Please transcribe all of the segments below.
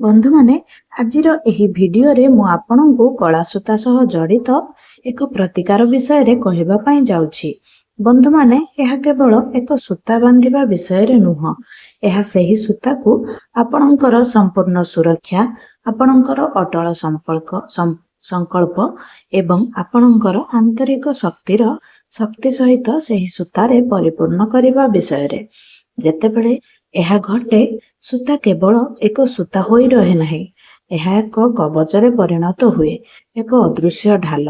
बंधु माने आजिर एही भिडियोरे मु आपणंकु कला सूता सह जड़ित एक प्रतिकार विषय रे कहबा पई जाउछि। बंधु माने यह केवल एक सूता बांधिबा विषय रे नुह, यह सही सूता को आपणंकर संपूर्ण सुरक्षा, आपणंकर अटल संकल्प एवं आपणंकर आंतरिक शक्तिर शक्ति सहित सही सूतारे परिपूर्ण करिबा विषय रे। जेतेबेले यह घटे सूता केवल एक सूता होई रहे नहीं, यह एक कवचरे परिणत हुए, एक अदृश्य ढाल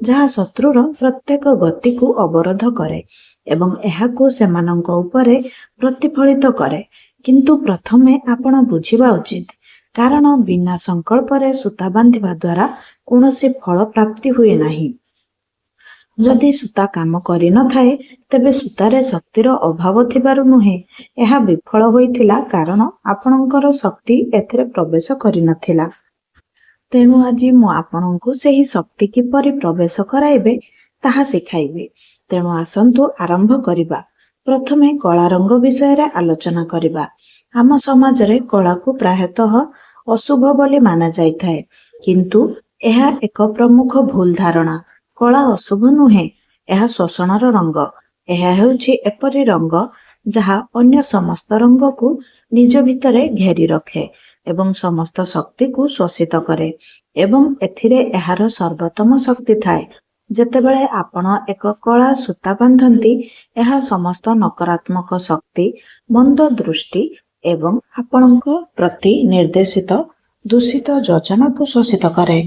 जहाँ शत्रुर प्रत्येक गति को अवरोध करे एवं एहाकु सेमानंक उपरे प्रतिफलित करे। किंतु प्रथमे आपण बुझिबा उचित, कारण बिना संकल्परे सूता बांधिबा द्वारा कौनसी फल प्राप्ति हुए नहीं। जदि सूता काम करि न थाए तेबे सूतारे शक्तिर अभाव थिबारु नुहे, यह विफल होइथिला कारण आपणंकर शक्ति एथिरे प्रवेश करि नथिला। तेणु आज मु आपणंकु सेही शक्ति किपरि प्रवेश कराइबे ताहा सिखाइबे। तेणु आसंतु आरंभ करिबा। प्रथमे कला रंग विषय रे आलोचना करिबा। आम समाज रे कला को प्रायतः अशुभ बोली माना जाइथाए, किंतु यह एक प्रमुख भूल धारणा। कला अशुभ नुहे, यह शोषणर रंग। यह हेउछि एपरि रंग जहा अन्य समस्त रंग को निज भितरे घेरी रखे एवं समस्त शक्ति को शोषित करे एवं एथिरे एहार सर्वोत्तम शक्ति थाए। जेतेबेले आपण एक कला सूता बांधंती, यह समस्त नकारात्मक शक्ति, मंद दृष्टि एवं आपणक प्रति निर्देशित दूषित योजना को शोषित करे।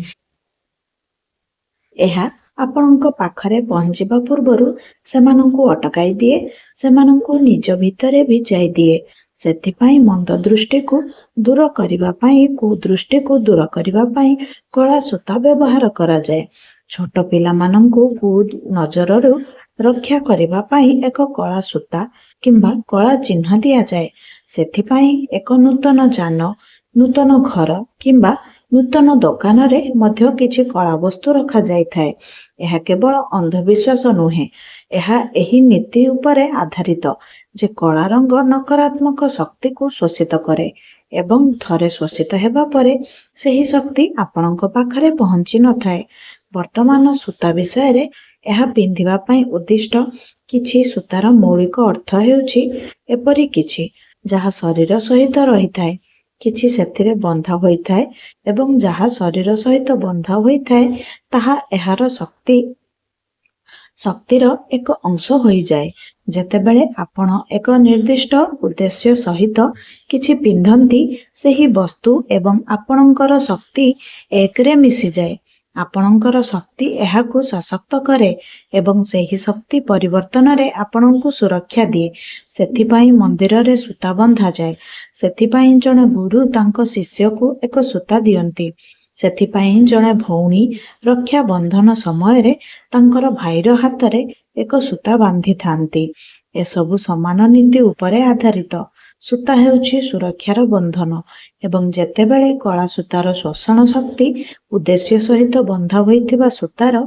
यह आपणक पाखरे पहुंचीबा पूर्वरु सेमानंकु अटकाई दिए, सेमानंकु निज भितरे भिजाई दिए। सेथिपाई मंद दृष्टि को दूर करिबा पाई, कुदृष्टि को दूर करिबा पाई कला सूता व्यवहार करा जाए। छोट पिला मानंकु कुद नजररु रक्षा करिबा पाई एक कला सूता किंबा कला चिन्ह दिया जाए। सेथिपाई एक नूतन जान, नूतन घर किंबा नूतन दुकान रे मध्य किछि कला वस्तु रखा जाय थाए। यह केवल अंधविश्वास नुहे, यह एही नीति उपरे आधारित जे कला रंग नकारात्मक शक्ति को शोषित करे एवं थरे शोषित हेबा परे सेही शक्ति आपणक पाखरे पहुंची न थाए। वर्तमान सूता विषय रे यह पिंधिबा पई उद्दिष्ट किछि सूतार मौलिक अर्थ हेउछि एपरि किछि जहा शरीर सहित रही थाए, किछि सेथिरे बंधा होई थाए एवं जहा शरीर सहित बंधा होई थाए ताहा एहार शक्तिर एक अंश होई जाए। जेतेबेले आपण एक निर्दिष्ट उद्देश्य सहित किछि पिंधंती, सेही वस्तु एवं आपणंकर शक्ति एकरे मिसी जाए। आपणंकर शक्ति एहाकु सशक्त करे एवं सेही शक्ति परिवर्तन रे आपणंकु सुरक्षा दिए। सेथिपाई मंदिर रे सूता बंधा जाए। सेथिपाई जने गुरु तांको शिष्य को एक सूता दियंती। सेथिपाई जने भौणी रक्षा बंधन समय रे तांकर भाईर हाथ रे एक सूता बांधी थांती। ए सबु समान नीति उपरे आधारित। सूता हेउछि सुरक्षार बंधन एवं जेतेबेले कला सूतार शोषण शक्ति उद्देश्य सहित बंधा होइथिबा सूतार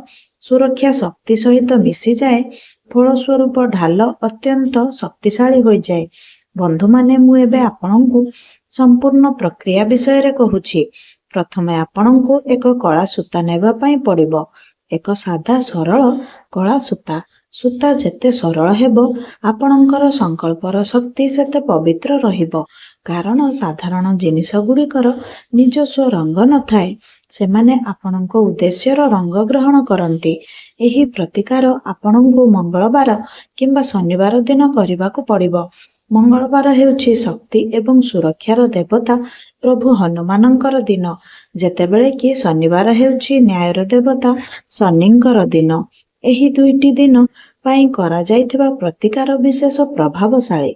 सुरक्षा शक्ति सहित मिसी जाए, फलस्वरूप ढाल अत्यंत शक्तिशाली होई जाए। बंधु माने मु एबे आपणंकु संपूर्ण प्रक्रिया विषय रे कहूछि। प्रथमे आपणंकु एक कला सूता नेबा पई पड़िबो। एक सादा सरल कला सूता। सूता जेते सरल हेबो, आपणंकर संकल्पर शक्ति सेते पवित्र रहिबो, कारण साधारण जिनिस गुड़िकर निजस्व रंग न थाए। सेमाने आपणंको उद्देश्यर रंग ग्रहण करंती। एही प्रतिकार आपणंको मंगलवार किंबा शनिवार दिन करिबाकु पड़िबो। मंगलवार हेउछि शक्ति एवं सुरक्षार देवता प्रभु हनुमानंकर दिन, जेतेबेले कि शनिवार हेउछि न्यायर देवता शनिंकर दिन। एही दुईटी दिन पाई करा जाइथिबा प्रतिकार विशेष प्रभावशाली।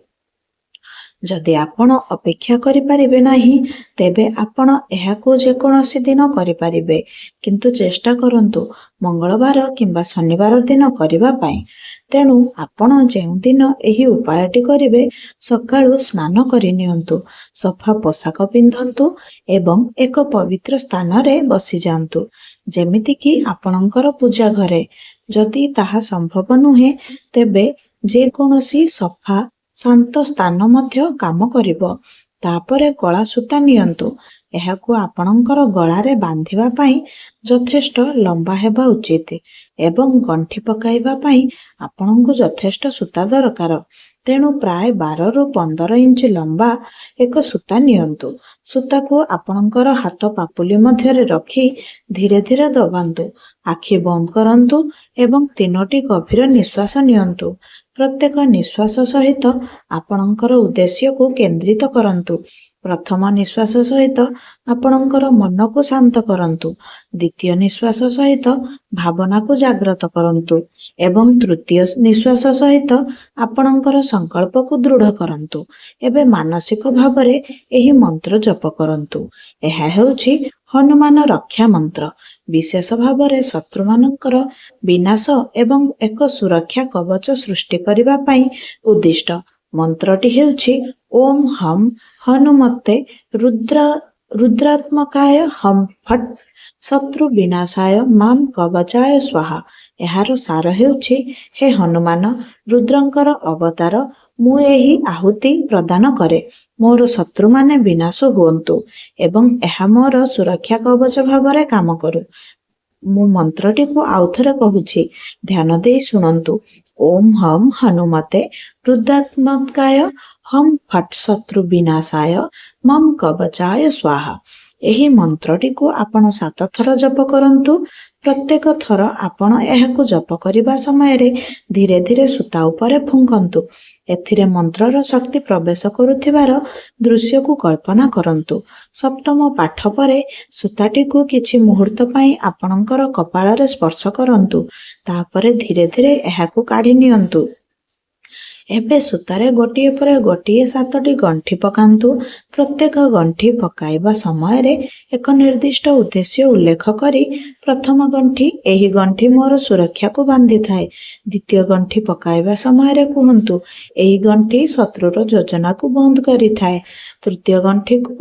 जदि आपण अपेक्षा करि परिबे नाही, तेबे आपण एहाकु जेकोनोसी दिन करि परिबे, किंतु चेष्टा करंतु मंगलवार किंबा शनिवार दिन करिबा पाई। तेणु आपण जेउ दिन एही उपायटी करिबे, सकाळु स्नान करि नियंतु, सफा पोशाक पिंधंतु एवं एक पवित्र स्थान रे बसी जांतु, जेमिति कि आपणंकर पूजा घरे। जदि ताहा संभव नुहे, तेबे जेकोनोसी सफा शांत स्थान मध्य काम करिबो। तापरे कला सूता नियंतु ଏହାକୁ ଆପଣଙ୍କର ଗଳାରେ ବାନ୍ଧିବା ପାଇଁ ଯଥେଷ୍ଟ ଲମ୍ବା ହେବା ଉଚିତ ଏବଂ ଗଣ୍ଠି ପକାଇବା ପାଇଁ ଆପଣଙ୍କୁ ଯଥେଷ୍ଟ ସୂତା ଦରକାର। ତେଣୁ ପ୍ରାୟ 12ରୁ 15 ଇଞ୍ଚ ଲମ୍ବା ଏକ ସୂତା ନିଅନ୍ତୁ। ସୂତାକୁ ଆପଣଙ୍କର ହାତ ପାପୁଲି ମଧ୍ୟରେ ରଖି ଧୀରେ ଧୀରେ ଦବାନ୍ତୁ। ଆଖି ବନ୍ଦ କରନ୍ତୁ ଏବଂ 3ଟି ଗଭୀର ନିଶ୍ୱାସ ନିଅନ୍ତୁ। ପ୍ରତ୍ୟେକ ନିଶ୍ୱାସ ସହିତ ଆପଣଙ୍କର ଉଦ୍ଦେଶ୍ୟକୁ କେନ୍ଦ୍ରିତ କରନ୍ତୁ। ପ୍ରଥମ ନିଶ୍ୱାସ ସହିତ ଆପଣଙ୍କର ମନକୁ ଶାନ୍ତ କରନ୍ତୁ। ଦ୍ୱିତୀୟ ନିଶ୍ୱାସ ସହିତ ଭାବନାକୁ ଜାଗ୍ରତ କରନ୍ତୁ ଏବଂ ତୃତୀୟ ନିଶ୍ୱାସ ସହିତ ଆପଣଙ୍କର ସଂକଳ୍ପକୁ ଦୃଢ଼ କରନ୍ତୁ। ଏବେ ମାନସିକ ଭାବରେ ଏହି ମନ୍ତ୍ର ଜପ କରନ୍ତୁ। ଏହା ହେଉଛି ହନୁମାନ ରକ୍ଷା ମନ୍ତ୍ର, ବିଶେଷ ଭାବରେ ଶତ୍ରୁମାନଙ୍କର ବିନାଶ ଏବଂ ଏକ ସୁରକ୍ଷା କବଚ ସୃଷ୍ଟି କରିବା ପାଇଁ ଉଦ୍ଦିଷ୍ଟ। ମନ୍ତ୍ରଟି ହେଉଛି ଓମ୍ ହମ୍ ହନୁମତେ ରୁଦ୍ରାତ୍ମକାୟ ହମ୍ ଫଟ୍ ଶତ୍ରୁ ବିନାଶାୟ ମାମ୍ କବଚାୟ ସ୍ୱାହା। ଏହାର ସାର ହେଉଛି, ହେ ହନୁମାନ, ରୁଦ୍ରଙ୍କର ଅବତାର, ମୁଁ ଏହି ଆହୁତି ପ୍ରଦାନ କରେ। ମୋର ଶତ୍ରୁମାନେ ବିନାଶ ହୁଅନ୍ତୁ ଏବଂ ଏହା ମୋର ସୁରକ୍ଷା କବଚ ଭାବରେ କାମ କରୁ। ମୁଁ ମନ୍ତ୍ରଟିକୁ ଆଉଥରେ କହୁଛି, ଧ୍ୟାନ ଦେଇ ଶୁଣନ୍ତୁ। ଓମ୍ ହମ୍ ହନୁମତେ ରୁଦ୍ରାତ୍ମକାୟ ହମ୍ ଫଟ୍ ଶତ୍ରୁ ବିନାଶାୟ ମମ୍ କବଚାୟ ସ୍ୱାହା। ଏହି ମନ୍ତ୍ରଟିକୁ ଆପଣ 7 ଥର ଜପ କରନ୍ତୁ। ପ୍ରତ୍ୟେକ ଥର ଆପଣ ଏହାକୁ ଜପ କରିବା ସମୟରେ ଧୀରେ ଧୀରେ ସୂତା ଉପରେ ଫୁଙ୍କନ୍ତୁ। ଏଥିରେ ମନ୍ତ୍ରର ଶକ୍ତି ପ୍ରବେଶ କରୁଥିବାର ଦୃଶ୍ୟକୁ କଳ୍ପନା କରନ୍ତୁ। ସପ୍ତମ ପାଠ ପରେ ସୂତାଟିକୁ କିଛି ମୁହୂର୍ତ୍ତ ପାଇଁ ଆପଣଙ୍କର କପାଳରେ ସ୍ପର୍ଶ କରନ୍ତୁ। ତାପରେ ଧୀରେ ଧୀରେ ଏହାକୁ କାଢ଼ି ନିଅନ୍ତୁ। ଏବେ ସୂତାରେ ଗୋଟିଏ ପରେ ଗୋଟିଏ 7ଟି ଗଣ୍ଠି ପକାନ୍ତୁ। ପ୍ରତ୍ୟେକ ଗଣ୍ଠି ପକାଇବା ସମୟରେ ଏକ ନିର୍ଦ୍ଦିଷ୍ଟ ଉଦ୍ଦେଶ୍ୟ ଉଲ୍ଲେଖ କରି ପ୍ରଥମ ଗଣ୍ଠି, ଏହି ଗଣ୍ଠି ମୋର ସୁରକ୍ଷାକୁ ବାନ୍ଧିଥାଏ। ଦ୍ୱିତୀୟ ଗଣ୍ଠି ପକାଇବା ସମୟରେ କୁହନ୍ତୁ, ଏହି ଗଣ୍ଠି ଶତ୍ରୁର ଯୋଜନାକୁ ବନ୍ଦ କରିଥାଏ। ତୃତୀୟ ଗଣ୍ଠିକୁ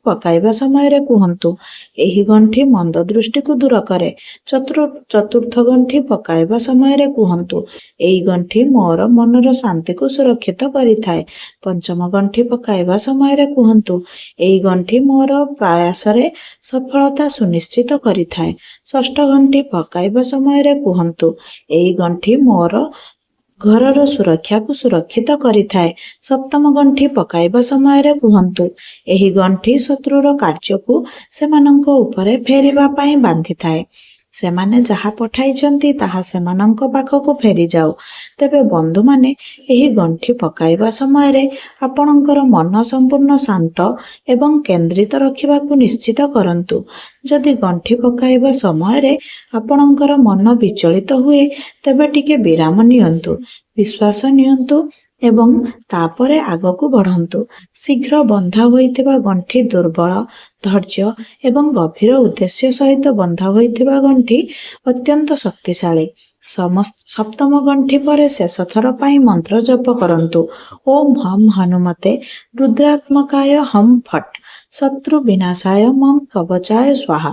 ପକାଇବା ସମୟରେ କୁହନ୍ତୁ, ଏହି ଗଣ୍ଠି ମନ୍ଦ ଦୃଷ୍ଟିକୁ ଦୂର କରେ। ଚତୁର୍ଥ ଗଣ୍ଠି ପକାଇବା ସମୟରେ କୁହନ୍ତୁ, ଏହି ଗଣ୍ଠି ମୋର ମନର ଶାନ୍ତିକୁ ସୁରକ୍ଷିତ କରିଥାଏ। ପଞ୍ଚମ ଗଣ୍ଠି ପକାଇବା ସମୟରେ କୁହନ୍ତୁ, ଏହି ଗଣ୍ଠି ମୋର ପ୍ରୟାସରେ ସଫଳତା ସୁନିଶ୍ଚିତ କରିଥାଏ। ଷଷ୍ଠ ଗଣ୍ଠି ପକାଇବା ସମୟରେ କୁହନ୍ତୁ, ଏହି ଗଣ୍ଠି ମୋର ଘରର ସୁରକ୍ଷାକୁ ସୁରକ୍ଷିତ କରିଥାଏ। ସପ୍ତମ ଗଣ୍ଠି ପକାଇବା ସମୟରେ କୁହନ୍ତୁ, ଏହି ଗଣ୍ଠି ଶତ୍ରୁର କାର୍ଯ୍ୟକୁ ସେମାନଙ୍କ ଉପରେ ଫେରିବା ପାଇଁ ବାନ୍ଧିଥାଏ। ସେମାନେ ଯାହା ପଠାଇଛନ୍ତି ତାହା ସେମାନଙ୍କ ପାଖକୁ ଫେରିଯାଉ। ତେବେ ବନ୍ଧୁମାନେ, ଏହି ଗଣ୍ଠି ପକାଇବା ସମୟରେ ଆପଣଙ୍କର ମନ ସମ୍ପୂର୍ଣ୍ଣ ଶାନ୍ତ ଏବଂ କେନ୍ଦ୍ରିତ ରଖିବାକୁ ନିଶ୍ଚିତ କରନ୍ତୁ। ଯଦି ଗଣ୍ଠି ପକାଇବା ସମୟରେ ଆପଣଙ୍କର ମନ ବିଚଳିତ ହୁଏ, ତେବେ ଟିକେ ବିରାମ ନିଅନ୍ତୁ, ବିଶ୍ୱାସ ନିଅନ୍ତୁ ଏବଂ ତାପରେ ଆଗକୁ ବଢ଼ନ୍ତୁ। ଶୀଘ୍ର ବନ୍ଧା ହୋଇଥିବା ଗଣ୍ଠି ଦୁର୍ବଳ, ଧୈର୍ଯ୍ୟ ଏବଂ ଗଭୀର ଉଦ୍ଦେଶ୍ୟ ସହିତ ବନ୍ଧା ହୋଇଥିବା ଗଣ୍ଠି ଅତ୍ୟନ୍ତ ଶକ୍ତିଶାଳୀ। ସପ୍ତମ ଗଣ୍ଠି ପରେ ଶେଷ ଥର ପାଇଁ ମନ୍ତ୍ର ଜପ କରନ୍ତୁ। ଓମ୍ ହମ୍ ହନୁମତେ ରୁଦ୍ରାତ୍ମକାୟ ହମ୍ ଫଟ୍ ଶତ୍ରୁ ବିନାଶାୟ ମମ୍ କବଚାୟ ସ୍ୱାହା।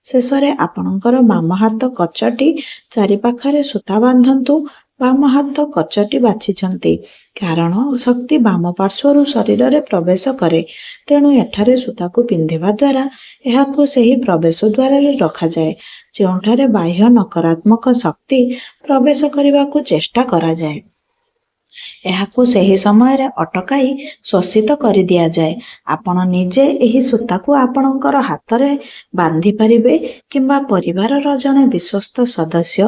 ଶେଷରେ ଆପଣଙ୍କର ବାମ ହାତ କଚଟି ଚାରିପାଖରେ ସୂତା ବାନ୍ଧନ୍ତୁ। ବାମ ହାତ କଚଟି ବାଛିଛନ୍ତି କାରଣ ଶକ୍ତି ବାମ ପାର୍ଶ୍ୱରୁ ଶରୀରରେ ପ୍ରବେଶ କରେ। ତେଣୁ ଏଠାରେ ସୂତାକୁ ପିନ୍ଧିବା ଦ୍ୱାରା ଏହାକୁ ସେହି ପ୍ରବେଶ ଦ୍ୱାରରେ ରଖାଯାଏ ଯେଉଁଠାରେ ବାହ୍ୟ ନକାରାତ୍ମକ ଶକ୍ତି ପ୍ରବେଶ କରିବାକୁ ଚେଷ୍ଟା କରାଯାଏ। ଏହାକୁ ସେହି ସମୟରେ ଅଟକାଇ ଶୋଷିତ କରିଦିଆଯାଏ। ଆପଣ ନିଜେ ଏହି ସୂତାକୁ ଆପଣଙ୍କର ହାତରେ ବାନ୍ଧିପାରିବେ କିମ୍ବା ପରିବାରର ଜଣେ ବିଶ୍ୱସ୍ତ ସଦସ୍ୟ,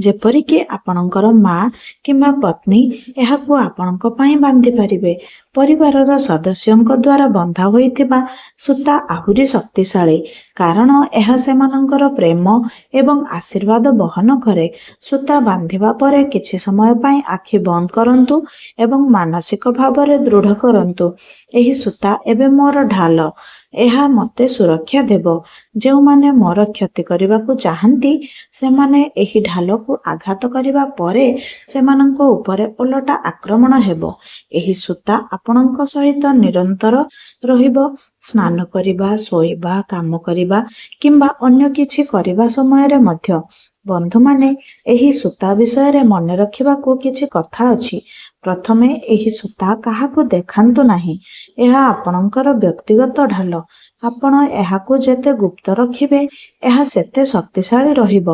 ଯେପରିକି ଆପଣଙ୍କର ମା କିମ୍ବା ପତ୍ନୀ, ଏହାକୁ ଆପଣଙ୍କ ପାଇଁ ବାନ୍ଧିପାରିବେ। ପରିବାରର ସଦସ୍ୟଙ୍କ ଦ୍ୱାରା ବନ୍ଧା ହୋଇଥିବା ସୂତା ଆହୁରି ଶକ୍ତିଶାଳୀ କାରଣ ଏହା ସେମାନଙ୍କର ପ୍ରେମ ଏବଂ ଆଶୀର୍ବାଦ ବହନ କରେ। ସୂତା ବାନ୍ଧିବା ପରେ କିଛି ସମୟ ପାଇଁ ଆଖି ବନ୍ଦ କରନ୍ତୁ ଏବଂ ମାନସିକ ଭାବରେ ଦୃଢ଼ କରନ୍ତୁ, ଏହି ସୂତା ଏବେ ମୋର ଢାଲ, ଏହା ମୋତେ ସୁରକ୍ଷା ଦେବ। ଯେଉଁମାନେ ମୋର କ୍ଷତି କରିବାକୁ ଚାହାନ୍ତି, ସେମାନେ ଏହି ଢାଲକୁ ଆଘାତ କରିବା ପରେ ସେମାନଙ୍କ ଉପରେ ଓଲଟା ଆକ୍ରମଣ ହେବ। ଏହି ସୂତା ଆପଣଙ୍କ ସହିତ ନିରନ୍ତର ରହିବ। ସ୍ନାନ କରିବା, ଶୋଇବା, କାମ କରିବା କିମ୍ବା ଅନ୍ୟ କିଛି କରିବା ସମୟରେ ମଧ୍ୟ। ବନ୍ଧୁମାନେ, ଏହି ସୂତା ବିଷୟରେ ମନେ ରଖିବାକୁ କିଛି କଥା ଅଛି। ପ୍ରଥମେ ଏହି ସୂତା କାହାକୁ ଦେଖାନ୍ତୁ ନାହିଁ। ଏହା ଆପଣଙ୍କର ବ୍ୟକ୍ତିଗତ ଢାଲ। ଆପଣ ଏହାକୁ ଯେତେ ଗୁପ୍ତ ରଖିବେ ଏହା ସେତେ ଶକ୍ତିଶାଳୀ ରହିବ।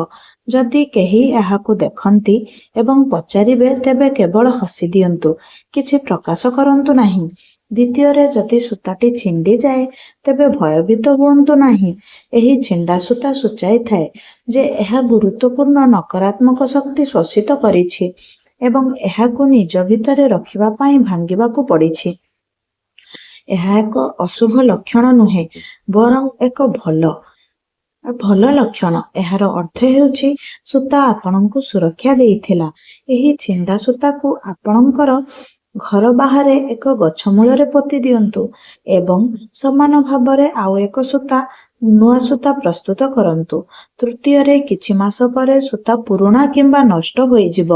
ଯଦି କେହି ଏହାକୁ ଦେଖନ୍ତି ଏବଂ ପଚାରିବେ ତେବେ କେବଳ ହସି ଦିଅନ୍ତୁ, କିଛି ପ୍ରକାଶ କରନ୍ତୁ ନାହିଁ। ଦ୍ୱିତୀୟରେ, ଯଦି ସୂତାଟି ଛିଣ୍ଡିଯାଏ ତେବେ ଭୟଭୀତ ହୁଅନ୍ତୁ ନାହିଁ। ଏହି ଛିଣ୍ଡା ସୂତା ସୂଚାଇଥାଏ ଯେ ଏହା ଗୁରୁତ୍ୱପୂର୍ଣ୍ଣ ନକାରାତ୍ମକ ଶକ୍ତି ଶୋଷିତ କରିଛି ଏବଂ ଏହାକୁ ନିଜ ଭିତରେ ରଖିବା ପାଇଁ ଭାଙ୍ଗିବାକୁ ପଡ଼ିଛି। ଏହା ଏକ ଅଶୁଭ ଲକ୍ଷଣ ନୁହେଁ, ବରଂ ଏକ ଭଲ ଲକ୍ଷଣ। ଏହାର ଅର୍ଥ ହେଉଛି ସୂତା ଆପଣଙ୍କୁ ସୁରକ୍ଷା ଦେଇଥିଲା। ଏହି ଛିଣ୍ଡା ସୂତାକୁ ଆପଣଙ୍କର ଘର ବାହାରେ ଏକ ଗଛ ମୂଳରେ ପୋତି ଦିଅନ୍ତୁ ଏବଂ ସମାନ ଭାବରେ ଆଉ ଏକ ନୂଆ ସୂତା ପ୍ରସ୍ତୁତ କରନ୍ତୁ। ତୃତୀୟରେ, କିଛି ମାସ ପରେ ସୂତା ପୁରୁଣା କିମ୍ବା ନଷ୍ଟ ହୋଇଯିବ।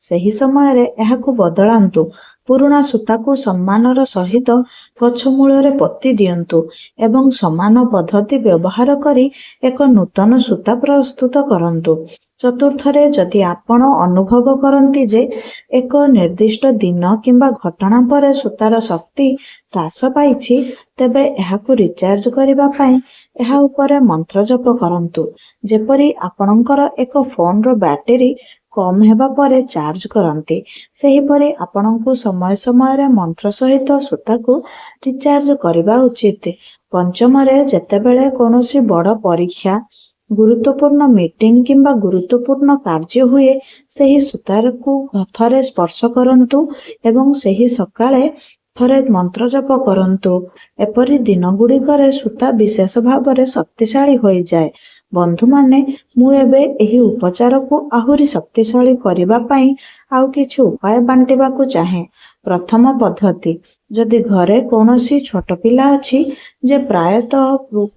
ସେହି ସମୟରେ ଏହାକୁ ବଦଳାନ୍ତୁ। ପୁରୁଣା ସୂତାକୁ ସମ୍ମାନର ସହିତ ଗଛ ମୂଳରେ ପୋତି ଦିଅନ୍ତୁ ଏବଂ ସମାନ ପଦ୍ଧତି ବ୍ୟବହାର କରି ଏକ ନୂତନ ସୂତା ପ୍ରସ୍ତୁତ କରନ୍ତୁ। ଚତୁର୍ଥରେ, ଯଦି ଆପଣ ଅନୁଭବ କରନ୍ତି ଯେ ଏକ ନିର୍ଦ୍ଦିଷ୍ଟ ଦିନ କିମ୍ବା ଘଟଣା ପରେ ସୂତାର ଶକ୍ତି ହ୍ରାସ ପାଇଛି, ତେବେ ଏହାକୁ ରିଚାର୍ଜ କରିବା ପାଇଁ ଏହା ଉପରେ ମନ୍ତ୍ର ଜପ କରନ୍ତୁ, ଯେପରି ଆପଣଙ୍କର ଏକ ଫୋନର ବ୍ୟାଟେରୀ କମ୍ ହେବା ପରେ ଚାର୍ଜ କରନ୍ତି। ସେହିପରି ଆପଣଙ୍କୁ ସମୟ ସମୟରେ ମନ୍ତ୍ର ସହିତ ସୂତାକୁ ରିଚାର୍ଜ କରିବା ଉଚିତ। ପଞ୍ଚମରେ, ଯେତେବେଳେ କୌଣସି ବଡ଼ ପରୀକ୍ଷା, ଗୁରୁତ୍ୱପୂର୍ଣ୍ଣ ମିଟିଂ କିମ୍ବା ଗୁରୁତ୍ୱପୂର୍ଣ୍ଣ କାର୍ଯ୍ୟ ହୁଏ, ସେହି ସୂତାକୁ ଥରେ ସ୍ପର୍ଶ କରନ୍ତୁ ଏବଂ ସେହି ସକାଳେ ଥରେ ମନ୍ତ୍ର ଜପ କରନ୍ତୁ। ଏପରି ଦିନଗୁଡ଼ିକରେ ସୂତା ବିଶେଷ ଭାବରେ ଶକ୍ତିଶାଳୀ ହୋଇଯାଏ। ବନ୍ଧୁମାନେ, ମୁଁ ଏବେ ଏହି ଉପଚାରକୁ ଆହୁରି ଶକ୍ତିଶାଳୀ କରିବା ପାଇଁ ଆଉ କିଛି ଉପାୟ ବାଣ୍ଟିବାକୁ ଚାହେଁ। ପ୍ରଥମ ପଦ୍ଧତି, ଯଦି ଘରେ କୌଣସି ଛୋଟ ପିଲା ଅଛି ଯେ ପ୍ରାୟତଃ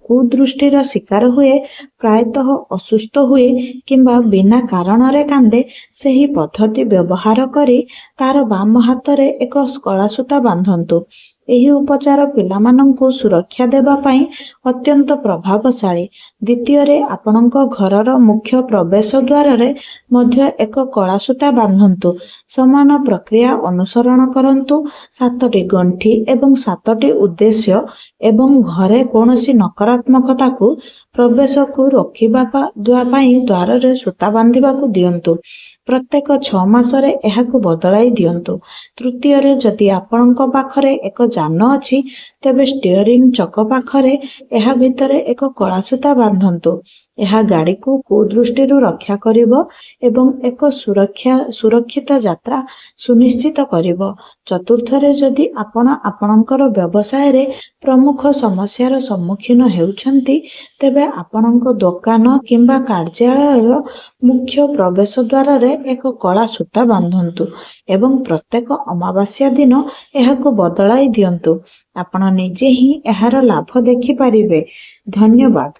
କୁଦୃଷ୍ଟିର ଶିକାର ହୁଏ, ପ୍ରାୟତଃ ଅସୁସ୍ଥ ହୁଏ କିମ୍ବା ବିନା କାରଣରେ କାନ୍ଦେ, ସେହି ପଦ୍ଧତି ବ୍ୟବହାର କରି ତାର ବାମ ହାତରେ ଏକ କଳା ସୂତା ବାନ୍ଧନ୍ତୁ। ଏହି ଉପଚାର ପିଲାମାନଙ୍କୁ ସୁରକ୍ଷା ଦେବା ପାଇଁ ଅତ୍ୟନ୍ତ ପ୍ରଭାବଶାଳୀ। ଦ୍ୱିତୀୟରେ, ଆପଣଙ୍କ ଘରର ମୁଖ୍ୟ ପ୍ରବେଶ ଦ୍ୱାରରେ ମଧ୍ୟ ଏକ କଳା ସୂତା ବାନ୍ଧନ୍ତୁ। ସମାନ ପ୍ରକ୍ରିୟା ଅନୁସରଣ କରନ୍ତୁ। 7ଟି ଗଣ୍ଠି ଏବଂ 7ଟି ଉଦ୍ଦେଶ୍ୟ ଏବଂ ଘରେ କୌଣସି ନକାରାତ୍ମକତାକୁ ପ୍ରବେଶକୁ ରୋକିବା ପାଇଁ ଦ୍ୱାରରେ ସୂତା ବାନ୍ଧିବାକୁ ଦିଅନ୍ତୁ। ପ୍ରତ୍ୟେକ 6 ମାସରେ ଏହାକୁ ବଦଳାଇ ଦିଅନ୍ତୁ। ତୃତୀୟରେ, ଯଦି ଆପଣଙ୍କ ପାଖରେ ଏକ ଯାନ ଅଛି, ତେବେ ଷ୍ଟିଅରିଂ ଚକ ପାଖରେ ଏହା ଭିତରେ ଏକ କଳା ସୂତା ବାନ୍ଧନ୍ତୁ। ଏହା ଗାଡ଼ିକୁ କୁଦୃଷ୍ଟିରୁ ରକ୍ଷା କରିବ ଏବଂ ଏକ ସୁରକ୍ଷିତ ଯାତ୍ରା ସୁନିଶ୍ଚିତ କରିବ। ଚତୁର୍ଥରେ, ଯଦି ଆପଣ ଆପଣଙ୍କର ବ୍ୟବସାୟରେ ପ୍ରମୁଖ ସମସ୍ୟାର ସମ୍ମୁଖୀନ ହେଉଛନ୍ତି, ତେବେ ଆପଣଙ୍କ ଦୋକାନ କିମ୍ବା କାର୍ଯ୍ୟାଳୟର ମୁଖ୍ୟ ପ୍ରବେଶ ଦ୍ୱାରରେ ଏକ କଳା ସୂତା ବାନ୍ଧନ୍ତୁ ଏବଂ ପ୍ରତ୍ୟେକ ଅମାବାସ୍ୟା ଦିନ ଏହାକୁ ବଦଳାଇ ଦିଅନ୍ତୁ। ଆପଣ ନିଜେ ହିଁ ଏହାର ଲାଭ ଦେଖିପାରିବେ। ଧନ୍ୟବାଦ।